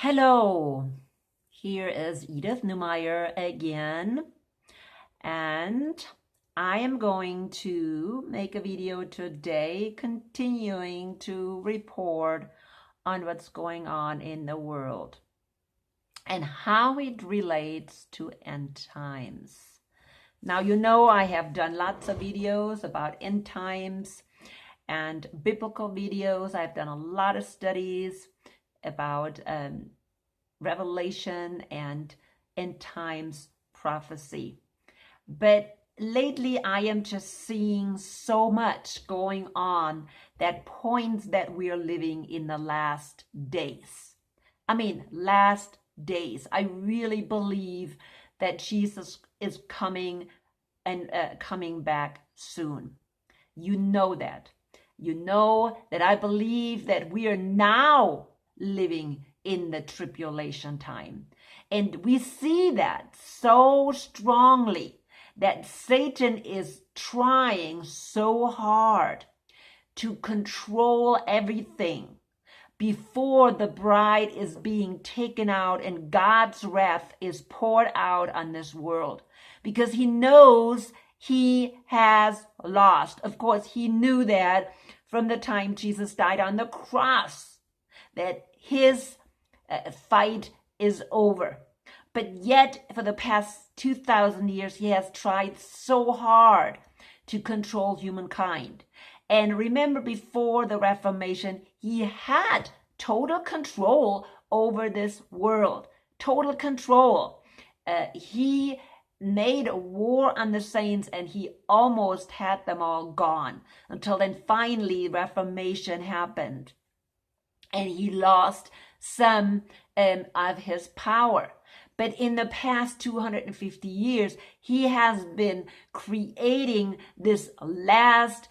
Hello, here is Edith Neumeyer again, and I am going to make a video today continuing to report on what's going on in the world and how it relates to end times. Now, you know I have done lots of videos about end times and biblical videos. I've done a lot of studies about Revelation and end times prophecy. But lately I am just seeing so much going on that points that we are living in the last days. Last days. I really believe that Jesus is coming and coming back soon. You know that. You know that I believe that we are now living in the tribulation time. And we see that so strongly that Satan is trying so hard to control everything before the bride is being taken out and God's wrath is poured out on this world, because he knows he has lost. Of course, he knew that from the time Jesus died on the cross, that his fight is over. But yet, for the past 2,000 years, he has tried so hard to control humankind. And remember, before the Reformation, he had total control over this world. Total control. He made a war on the saints and he almost had them all gone. Until then, finally, Reformation happened. And he lost some of his power. But in the past 250 years, he has been creating this last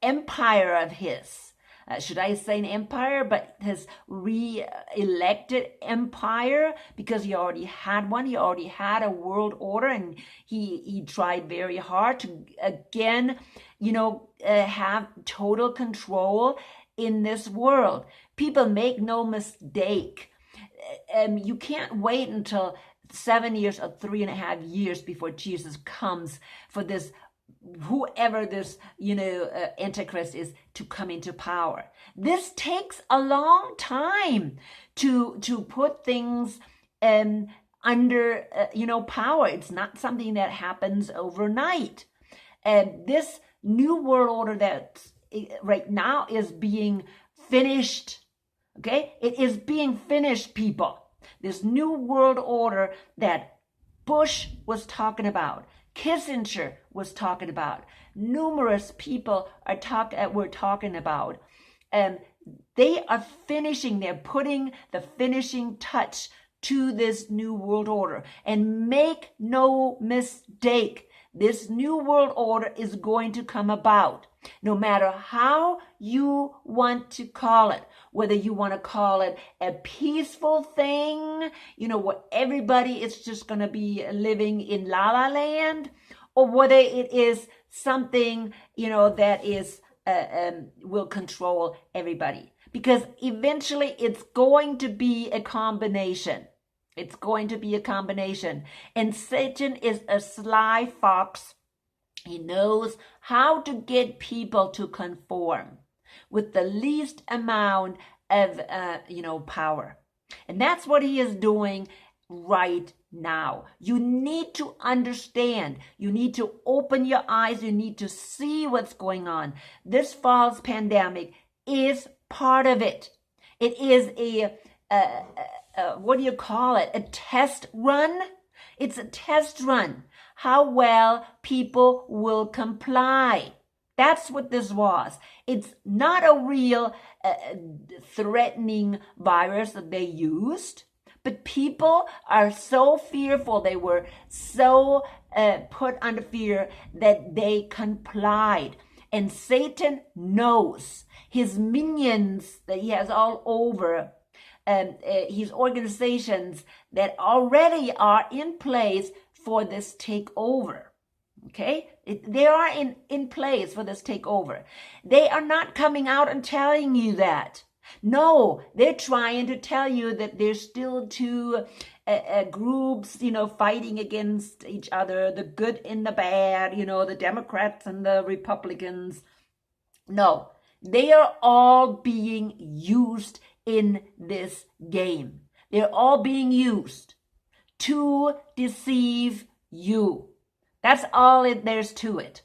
empire of his. Should I say an empire? But his re-elected empire, because he already had one. He already had a world order, and he tried very hard to again, have total control in this world. People, make no mistake. You can't wait until 7 years or 3.5 years before Jesus comes for this, whoever this, Antichrist is, to come into power. This takes a long time to put things under, power. It's not something that happens overnight. This new world order that right now is being finished. Okay, it is being finished, people. This new world order that Bush was talking about, Kissinger was talking about, numerous people were talking about. They are finishing. They're putting the finishing touch to this new world order. And make no mistake, this new world order is going to come about. No matter how you want to call it, whether you want to call it a peaceful thing, where everybody is just going to be living in La La Land, or whether it is something, that is will control everybody. Because eventually it's going to be a combination. It's going to be a combination. And Satan is a sly fox. He knows how to get people to conform with the least amount of, power. And that's what he is doing right now. You need to understand. You need to open your eyes. You need to see what's going on. This false pandemic is part of it. It is what do you call it? A test run? It's a test run. How well people will comply. That's what this was. It's not a real threatening virus that they used, but people are so fearful. They were so put under fear that they complied. And Satan knows his minions that he has all over, his organizations that already are in place for this takeover. Okay? They are in place for this takeover. They are not coming out and telling you that. No, they're trying to tell you that there's still two groups, fighting against each other, the good and the bad, the Democrats and the Republicans. No, they are all being used in this game. They're all being used to deceive you. That's all there's to it.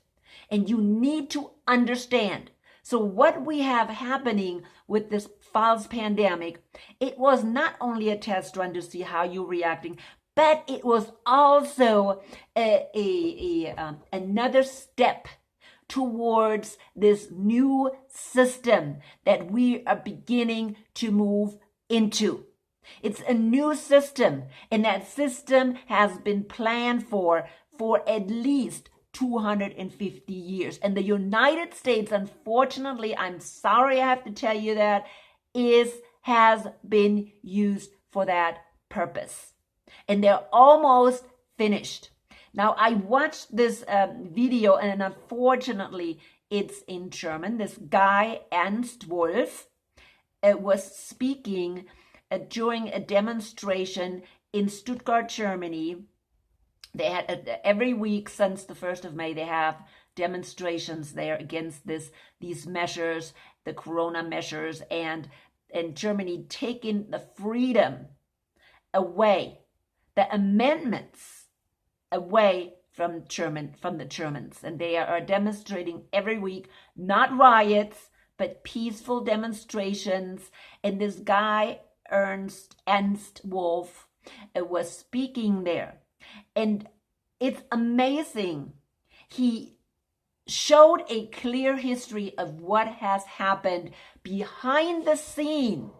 And you need to understand. So what we have happening with this false pandemic, it was not only a test run to see how you're reacting, but it was also another step towards this new system that we are beginning to move into. It's a new system, and that system has been planned for at least 250 years. And the United States, unfortunately, I'm sorry I have to tell you that, has been used for that purpose. And they're almost finished. Now, I watched this video, and unfortunately, it's in German. This guy, Ernst Wolf, was speaking during a demonstration in Stuttgart, Germany. They had every week since the 1st of May, they have demonstrations there against these measures, the corona measures, and Germany taking the freedom away, the amendments away from the Germans. And they are demonstrating every week, not riots, but peaceful demonstrations. And this guy, Ernst Wolf, was speaking there. And it's amazing. He showed a clear history of what has happened behind the scene,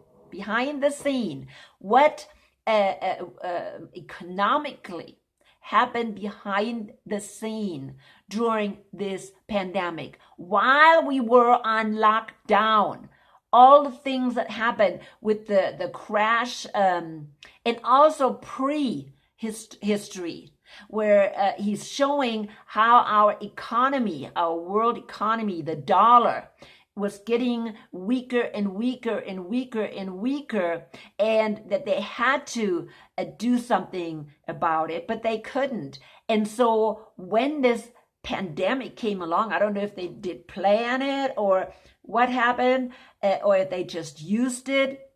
what economically happened behind the scene during this pandemic, while we were on lockdown. All the things that happened with the crash, and also history, where he's showing how our economy, our world economy, the dollar, was getting weaker and weaker and weaker and weaker, and that they had to do something about it, but they couldn't. And so when this pandemic came along, I don't know if they did plan it or what happened, or if they just used it.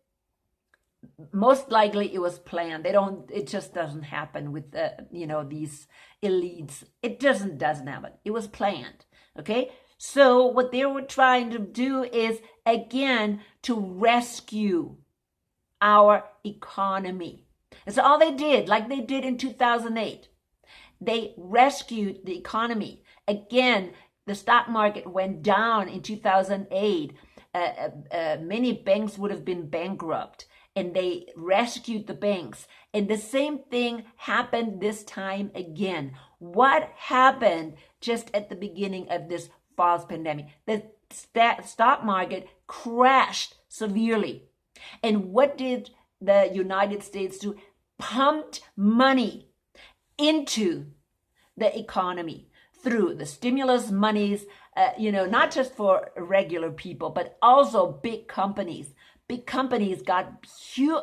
Most likely it was planned. It just doesn't happen with these elites. It doesn't happen. It was planned. Okay. So what they were trying to do is, again, to rescue our economy. That's all they did, like they did in 2008. They rescued the economy. Again, the stock market went down in 2008. Many banks would have been bankrupt, and they rescued the banks. And the same thing happened this time again. What happened just at the beginning of this false pandemic? The stock market crashed severely. And what did the United States do? Pumped money into the economy through the stimulus monies, not just for regular people, but also big companies. Big companies got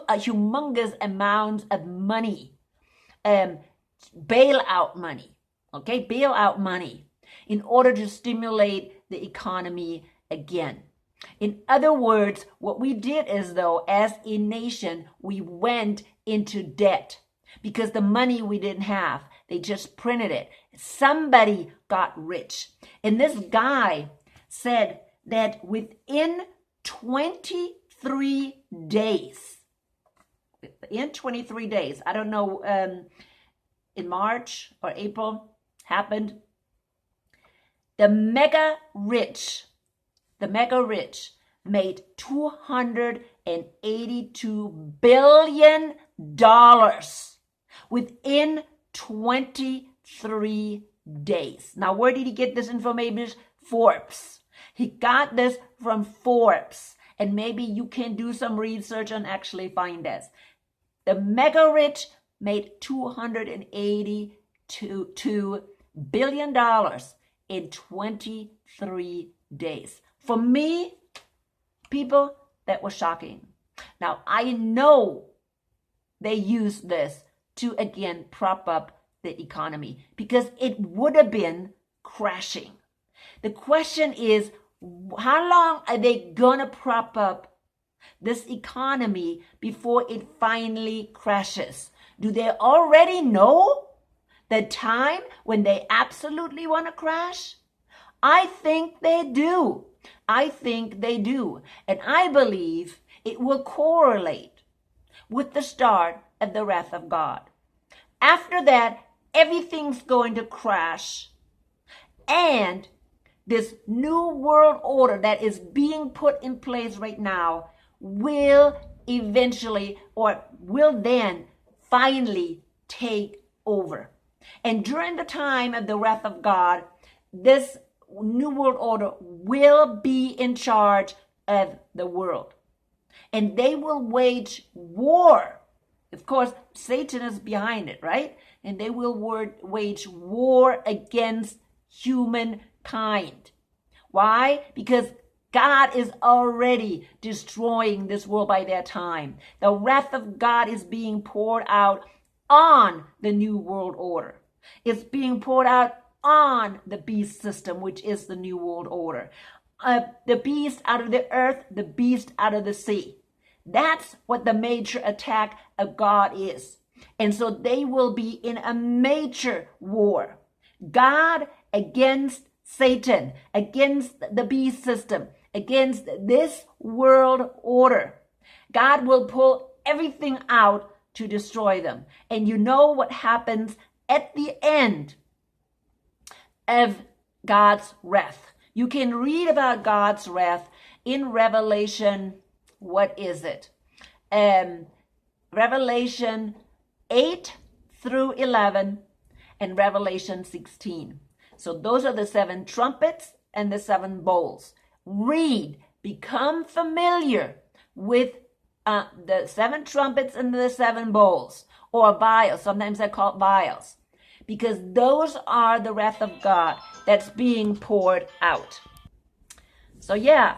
a humongous amount of money, bailout money, in order to stimulate the economy again. In other words, what we did is, though, as a nation, we went into debt because the money we didn't have. They just printed it. Somebody got rich. And this guy said that within 23 days, I don't know, in March or April happened, the mega rich made $282 billion within 23 days. Now, where did he get this information? Forbes. He got this from Forbes. And maybe you can do some research and actually find this. The mega rich made $282 billion in 23 days. For me, people, that was shocking. Now, I know they used this to again prop up the economy because it would have been crashing. The question is, how long are they going to prop up this economy before it finally crashes? Do they already know the time when they absolutely want to crash? I think they do. I think they do. And I believe it will correlate with the start of the wrath of God. After that, everything's going to crash. And this new world order that is being put in place right now will eventually, or will then finally take over. And during the time of the wrath of God, this new world order will be in charge of the world. And they will wage war. Of course, Satan is behind it, right? And they will wage war against humankind. Why? Because God is already destroying this world by that time. The wrath of God is being poured out on the new world order. It's being poured out on the beast system, which is the new world order. The beast out of the earth, the beast out of the sea. That's what the major attack of God is. And so they will be in a major war. God against Satan, against the beast system, against this world order. God will pull everything out to destroy them. And you know what happens at the end of God's wrath. You can read about God's wrath in Revelation, what is it? Revelation 8 through 11 and Revelation 16. So those are the 7 trumpets and the 7 bowls. Read, become familiar with the 7 trumpets and the 7 bowls, or vials. Sometimes they're called vials, because those are the wrath of God that's being poured out. So yeah,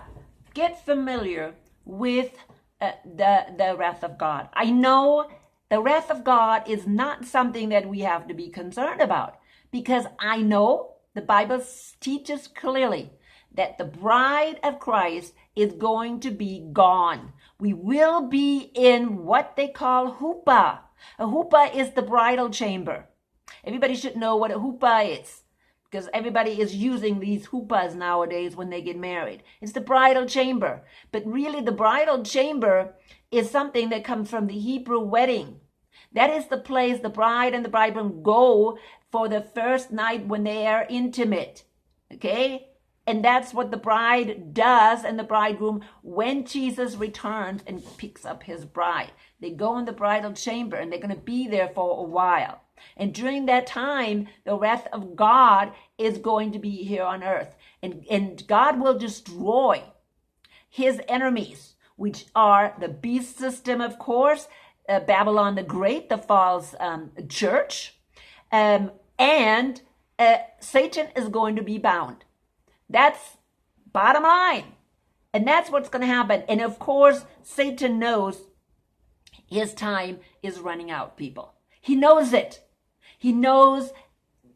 get familiar with the wrath of God. I know the wrath of God is not something that we have to be concerned about, because I know the Bible teaches clearly that the bride of Christ is going to be gone. We will be in what they call huppah. A huppah is the bridal chamber. Everybody should know what a huppah is, because everybody is using these huppahs nowadays when they get married. It's the bridal chamber. But really, the bridal chamber is something that comes from the Hebrew wedding. That is the place the bride and the bridegroom go for the first night when they are intimate. Okay? And that's what the bride does and the bridegroom when Jesus returns and picks up his bride. They go in the bridal chamber and they're going to be there for a while. And during that time, the wrath of God is going to be here on earth. And God will destroy his enemies, which are the beast system, of course, Babylon the Great, the false church, and Satan is going to be bound. That's bottom line. And that's what's going to happen. And of course, Satan knows his time is running out, people. He knows it. He knows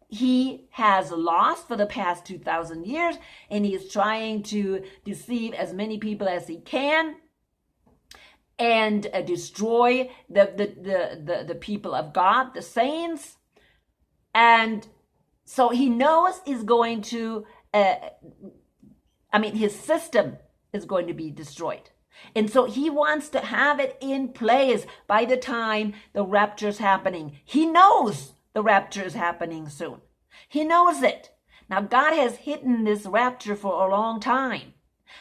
he has lost for the past 2,000 years, and he is trying to deceive as many people as he can and destroy the people of God, the saints. And so he knows he's going to, his system is going to be destroyed. And so he wants to have it in place by the time the rapture is happening. He knows the rapture is happening soon. He knows it. Now, God has hidden this rapture for a long time.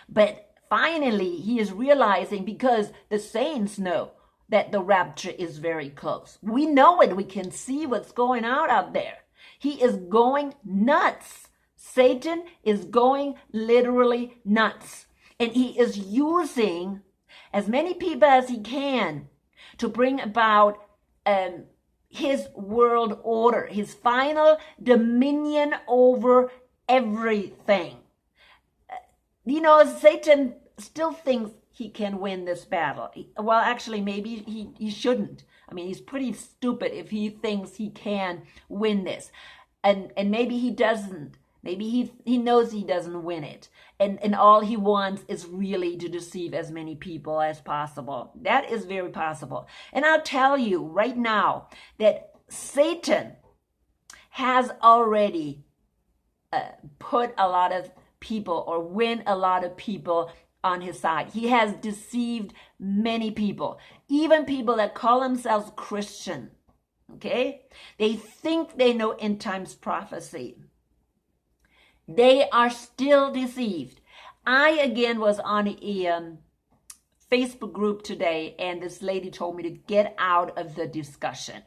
But finally, he is realizing, because the saints know that the rapture is very close. We know it. We can see what's going on out there. He is going nuts. Satan is going literally nuts. And he is using as many people as he can to bring about his world order, his final dominion over everything. Satan still thinks he can win this battle. Well, actually, maybe he shouldn't. I mean, he's pretty stupid if he thinks he can win this. And maybe he doesn't. Maybe he knows he doesn't win it. And all he wants is really to deceive as many people as possible. That is very possible. And I'll tell you right now that Satan has already put a lot of people or win a lot of people on his side. He has deceived many people, even people that call themselves Christian. Okay? They think they know end times prophecy. They are still deceived. I again was on a Facebook group today, and this lady told me to get out of the discussion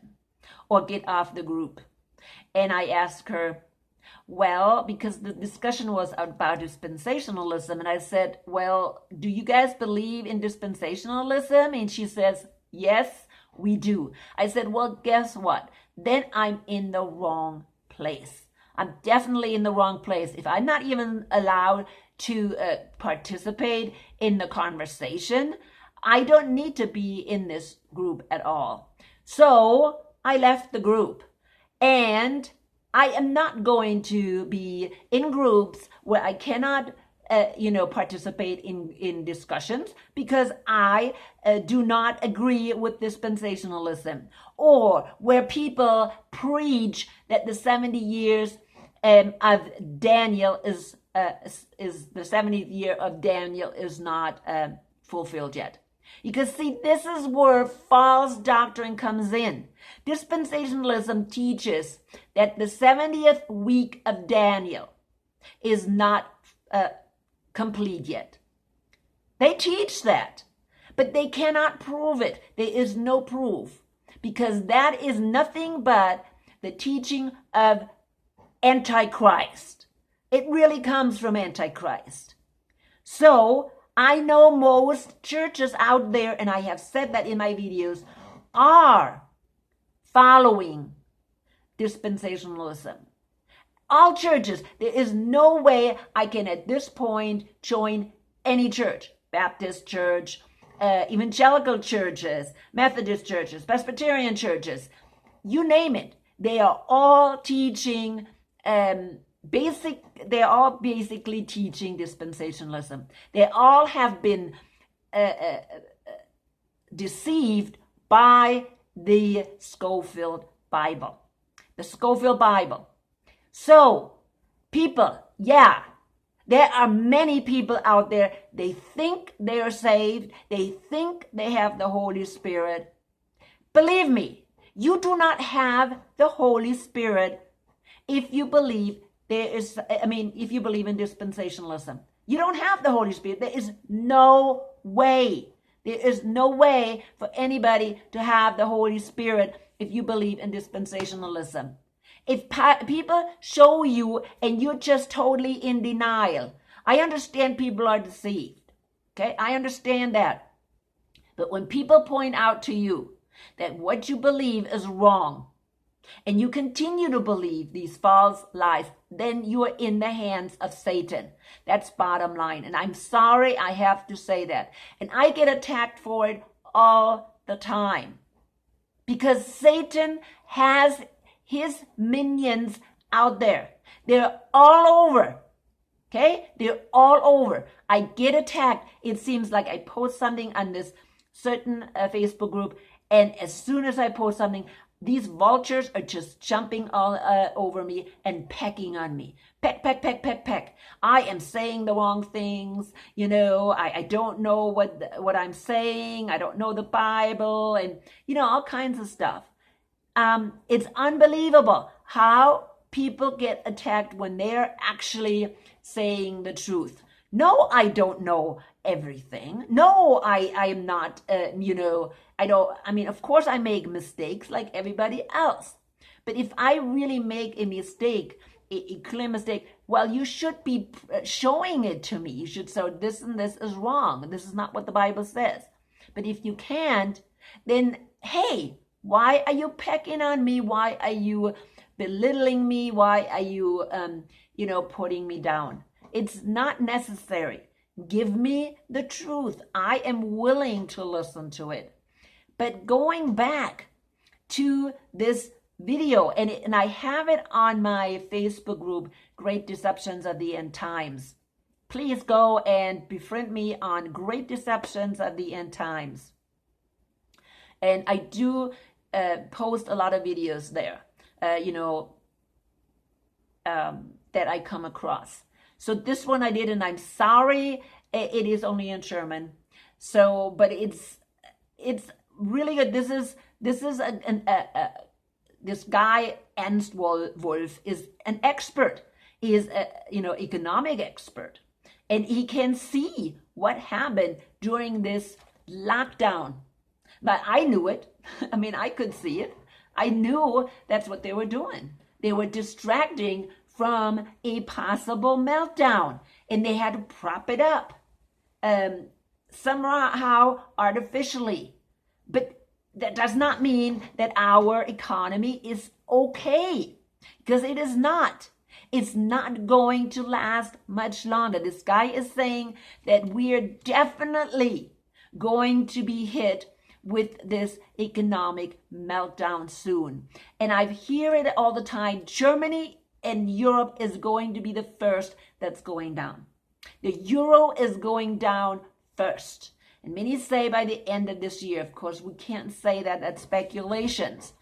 or get off the group. And I asked her, well, because the discussion was about dispensationalism, and I said, well, do you guys believe in dispensationalism? And she says, yes, we do. I said, well, guess what? Then I'm in the wrong place. I'm definitely in the wrong place. If I'm not even allowed to participate in the conversation, I don't need to be in this group at all. So I left the group, and I am not going to be in groups where I cannot participate in discussions because I do not agree with dispensationalism, or where people preach that the 70 years of Daniel is the 70th year of Daniel is not fulfilled yet. Because see, this is where false doctrine comes in. Dispensationalism teaches that the 70th week of Daniel is not complete yet. They teach that, but they cannot prove it. There is no proof, because that is nothing but the teaching of Antichrist. It really comes from Antichrist. So I know most churches out there, and I have said that in my videos, are following dispensationalism. All churches. There is no way I can at this point join any church. Baptist church, evangelical churches, Methodist churches, Presbyterian churches, you name it. They are all teaching they're all basically teaching dispensationalism. They all have been deceived by the Scofield Bible. The Scofield Bible. So, people, yeah, there are many people out there, they think they are saved, they think they have the Holy Spirit. Believe me, you do not have the Holy Spirit if you believe if you believe in dispensationalism. You don't have the Holy Spirit. There is no way. There is no way for anybody to have the Holy Spirit if you believe in dispensationalism. If people show you and you're just totally in denial, I understand people are deceived. Okay, I understand that. But when people point out to you that what you believe is wrong, and you continue to believe these false lies, then you are in the hands of Satan. That's bottom line. And I'm sorry I have to say that. And I get attacked for it all the time. Because Satan has his minions out there. They're all over. Okay? They're all over. I get attacked. It seems like I post something on this certain Facebook group, and as soon as I post something, these vultures are just jumping all over me and pecking on me. Peck, peck, peck, peck, peck. I am saying the wrong things. I don't know what I'm saying. I don't know the Bible, and, all kinds of stuff. It's unbelievable how people get attacked when they're actually saying the truth. No, I don't know everything. No, I am not, of course I make mistakes like everybody else. But if I really make a mistake, a clear mistake, well, you should be showing it to me. You should say, this and this is wrong. This is not what the Bible says. But if you can't, then, hey, why are you pecking on me? Why are you belittling me? Why are you, putting me down? It's not necessary. Give me the truth. I am willing to listen to it. But going back to this video, and I have it on my Facebook group, Great Deceptions of the End Times. Please go and befriend me on Great Deceptions of the End Times. And I do post a lot of videos there, that I come across. So this one I did, and I'm sorry, it is only in German. So, but it's really good. This is this guy Ernst Wolf is an expert. He is a economic expert, and he can see what happened during this lockdown. But I knew it. I mean, I could see it. I knew that's what they were doing. They were distracting from a possible meltdown, and they had to prop it up somehow artificially. But that does not mean that our economy is okay, because it is not. It's not going to last much longer. This guy is saying that we are definitely going to be hit with this economic meltdown soon. And I hear it all the time. Germany and Europe is going to be the first that's going down. The euro is going down first. And many say by the end of this year. Of course, we can't say that. That's speculations.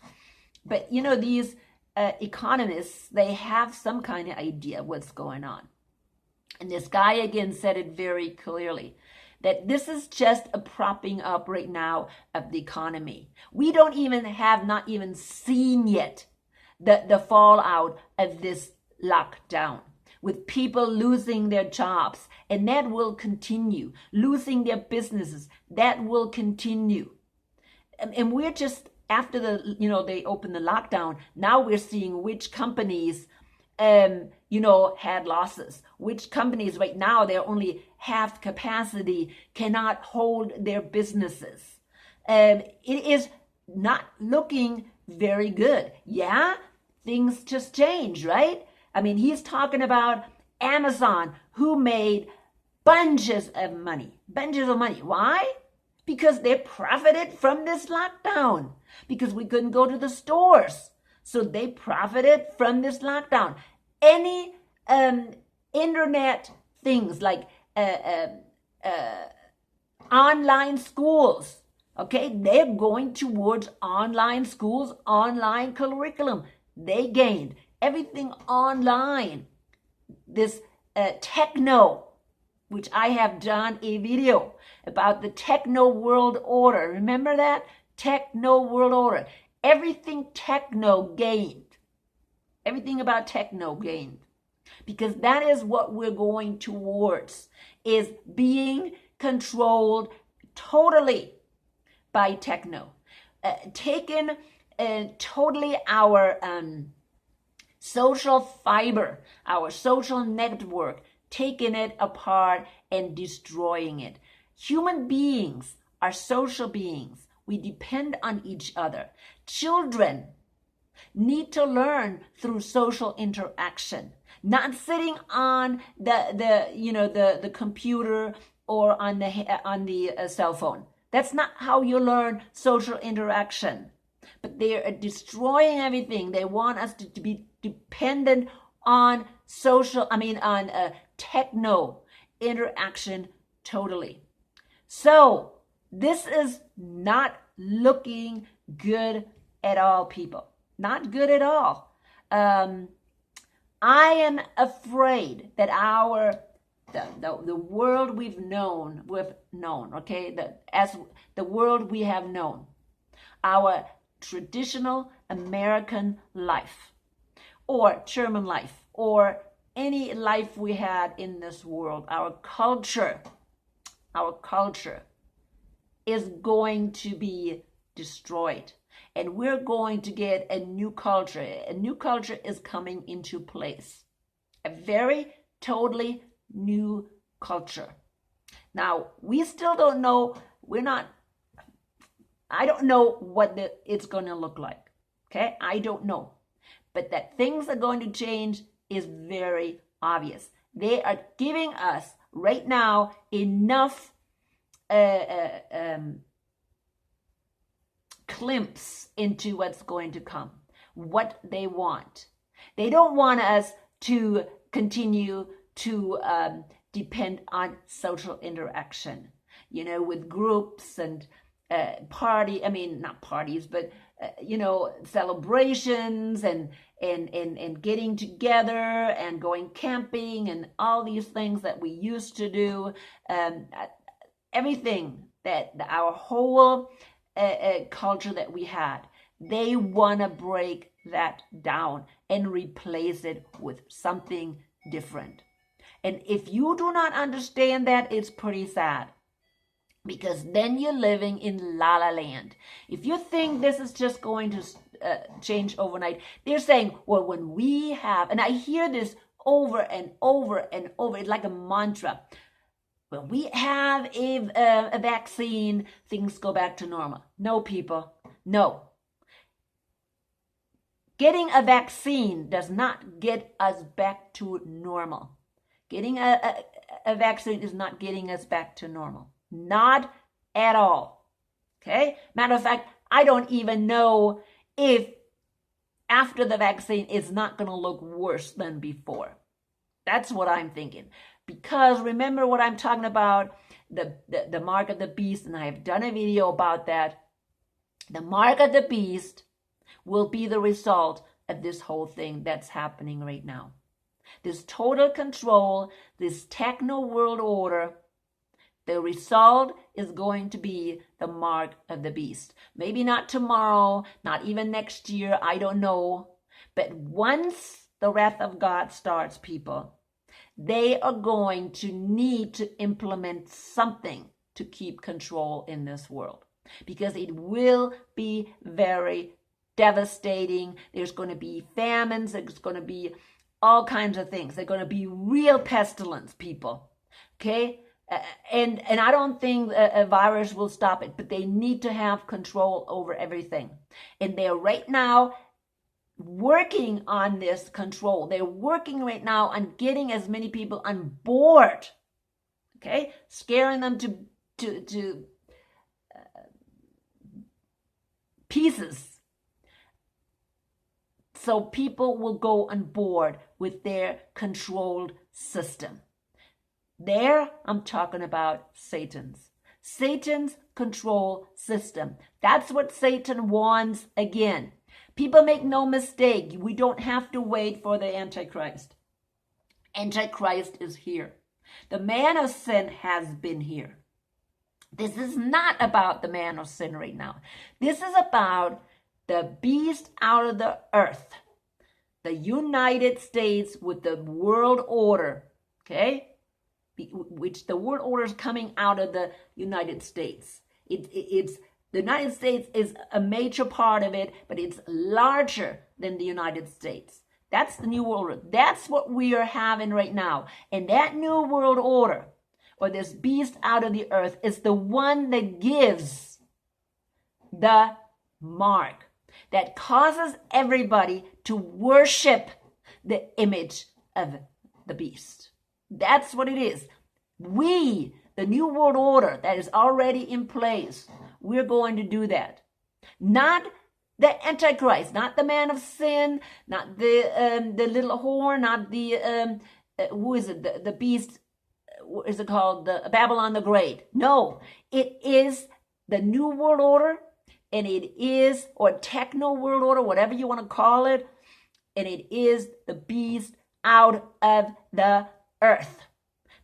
But, these economists, they have some kind of idea what's going on. And this guy, again, said it very clearly, that this is just a propping up right now of the economy. We not even seen yet the fallout of this lockdown, with people losing their jobs, and that will continue. Losing their businesses, that will continue. And we're just, after they opened the lockdown, now we're seeing which companies, had losses. Which companies right now, they're only half capacity, cannot hold their businesses. It is not looking very good. Yeah, things just change, right? I mean, he's talking about Amazon, who made bunches of money. Why? Because they profited from this lockdown. Because we couldn't go to the stores. So they profited from this lockdown. Any internet things like online schools, okay, they're going towards online schools, online curriculum. They gained everything online. This techno, which I have done a video about the techno world order. Remember that? Techno world order. Everything techno gained. Everything about techno gained. Because that is what we're going towards, is being controlled totally by techno. Taking totally our social fiber, our social network, taking it apart and destroying it. Human beings are social beings. We depend on each other. Children need to learn through social interaction, not sitting on the computer or on the cell phone. That's not how you learn social interaction. But they are destroying everything. They want us to be dependent on techno interaction totally. So this is not looking good at all, people. Not good at all. I am afraid that the world we've known, okay, as the world we have known, our traditional American life, or German life, or any life we had in this world, our culture is going to be destroyed. And we're going to get a new culture. A new culture is coming into place. A very totally new culture. Now, we still don't know. I don't know what it's going to look like. Okay? I don't know. But that things are going to change is very obvious. They are giving us right now enough glimpse into what's going to come, what they want. They don't want us to continue to depend on social interaction, with groups and not parties, but celebrations and getting together and going camping and all these things that we used to do. Everything that our whole culture that we had, they want to break that down and replace it with something different. And if you do not understand that, it's pretty sad, because then you're living in la la land. If you think this is just going to change overnight, they're saying, well, when we have, and I hear this over and over and over, it's like a mantra, when we have a vaccine, things go back to normal. No, people, no. Getting a vaccine does not get us back to normal. Getting a vaccine is not getting us back to normal. Not at all. Okay? Matter of fact, I don't even know if after the vaccine it's not going to look worse than before. That's what I'm thinking. Because remember what I'm talking about, the mark of the beast, and I have done a video about that. The mark of the beast will be the result of this whole thing that's happening right now. This total control, this techno world order, the result is going to be the mark of the beast. Maybe not tomorrow, not even next year, I don't know. But once the wrath of God starts, people, they are going to need to implement something to keep control in this world, because it will be very devastating. There's going to be famines. There's going to be all kinds of things. There's going to be real pestilence, people. Okay? And I don't think a virus will stop it, but they need to have control over everything. And they're right now working on this control. They're working right now on getting as many people on board. Okay? Scaring them to pieces. So people will go on board with their controlled system. There, I'm talking about Satan's control system. That's what Satan wants again. People, make no mistake. We don't have to wait for the Antichrist. Antichrist is here. The man of sin has been here. This is not about the man of sin right now. This is about the beast out of the earth. The United States with the world order. Okay? Which the world order is coming out of the United States. It's the United States is a major part of it, but it's larger than the United States. That's the new world order. That's what we are having right now. And that new world order, or this beast out of the earth, is the one that gives the mark, that causes everybody to worship the image of the beast. That's what it is. We, the new world order that is already in place, we're going to do that. Not the Antichrist, not the man of sin, not the little horn, not the, who is it, the beast, what is it called, the Babylon the Great. No, it is the new world order, and it is, or techno world order, whatever you want to call it, and it is the beast out of the earth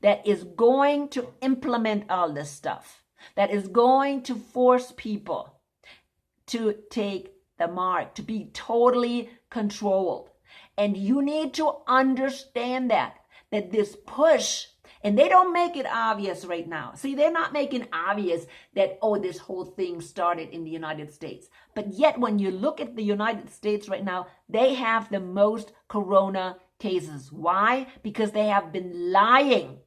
that is going to implement all this stuff, that is going to force people to take the mark, to be totally controlled. And you need to understand that this push, and they don't make it obvious right now. See, they're not making obvious that, oh, this whole thing started in the United States. But yet, when you look at the United States right now, they have the most corona cases. Why? Because they have been lying.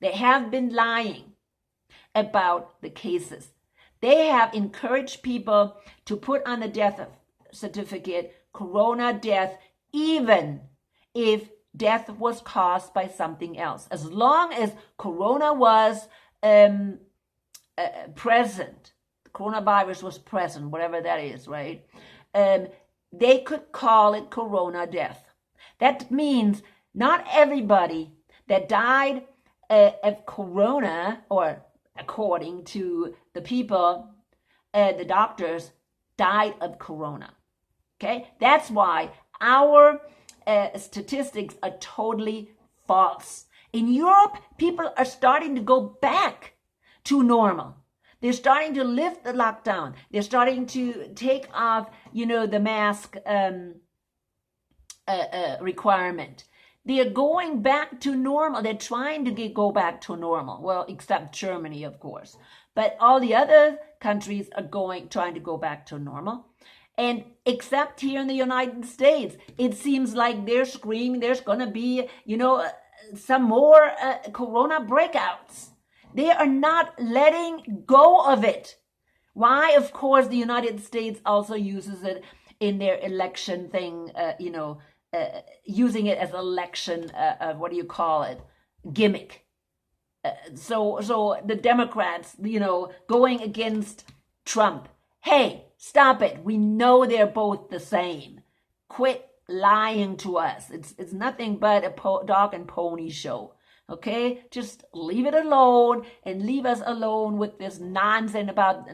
They have been lying about the cases. They have encouraged people to put on the death certificate, corona death, even if death was caused by something else. As long as corona was present, the coronavirus was present, whatever that is, right? They could call it corona death. That means not everybody that died of corona, or according to the people, the doctors, died of corona. Okay, that's why our statistics are totally false. In Europe, people are starting to go back to normal. They're starting to lift the lockdown. They're starting to take off, the mask requirement. They are going back to normal. They're trying to go back to normal. Well, except Germany, of course. But all the other countries are trying to go back to normal. And except here in the United States, it seems like they're screaming there's going to be, some more corona breakouts. They are not letting go of it. Why? Of course, the United States also uses it in their election thing, using it as election, gimmick. So the Democrats, going against Trump. Hey, stop it. We know they're both the same. Quit lying to us. It's nothing but a dog and pony show. Okay, just leave it alone and leave us alone with this nonsense about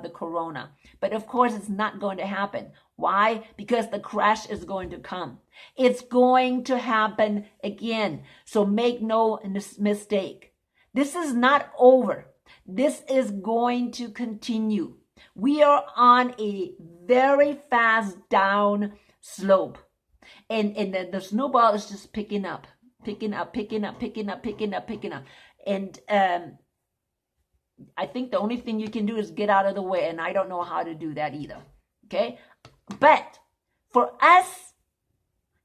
the corona. But of course, it's not going to happen. Why? Because the crash is going to come. It's going to happen again. So make no mistake. This is not over. This is going to continue. We are on a very fast down slope. And the snowball is just picking up. And I think the only thing you can do is get out of the way, and I don't know how to do that either. Okay? But for us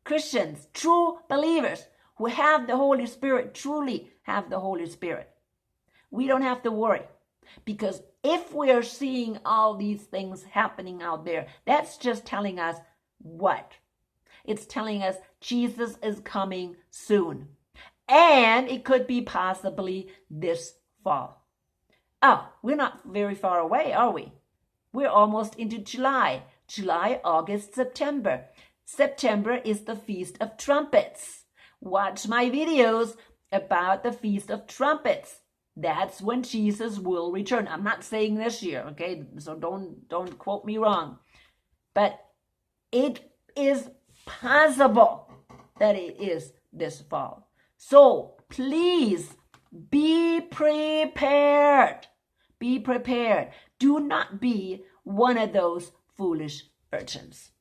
Christians, true believers who have the Holy Spirit, truly have the Holy Spirit, we don't have to worry. Because if we are seeing all these things happening out there, that's just telling us what? It's telling us Jesus is coming soon. And it could be possibly this fall. Oh, we're not very far away, are we? We're almost into July. July, August, September. September is the Feast of Trumpets. Watch my videos about the Feast of Trumpets. That's when Jesus will return. I'm not saying this year, okay? So don't quote me wrong. But it is possible that it is this fall. So please be prepared. Be prepared. Do not be one of those foolish urchins.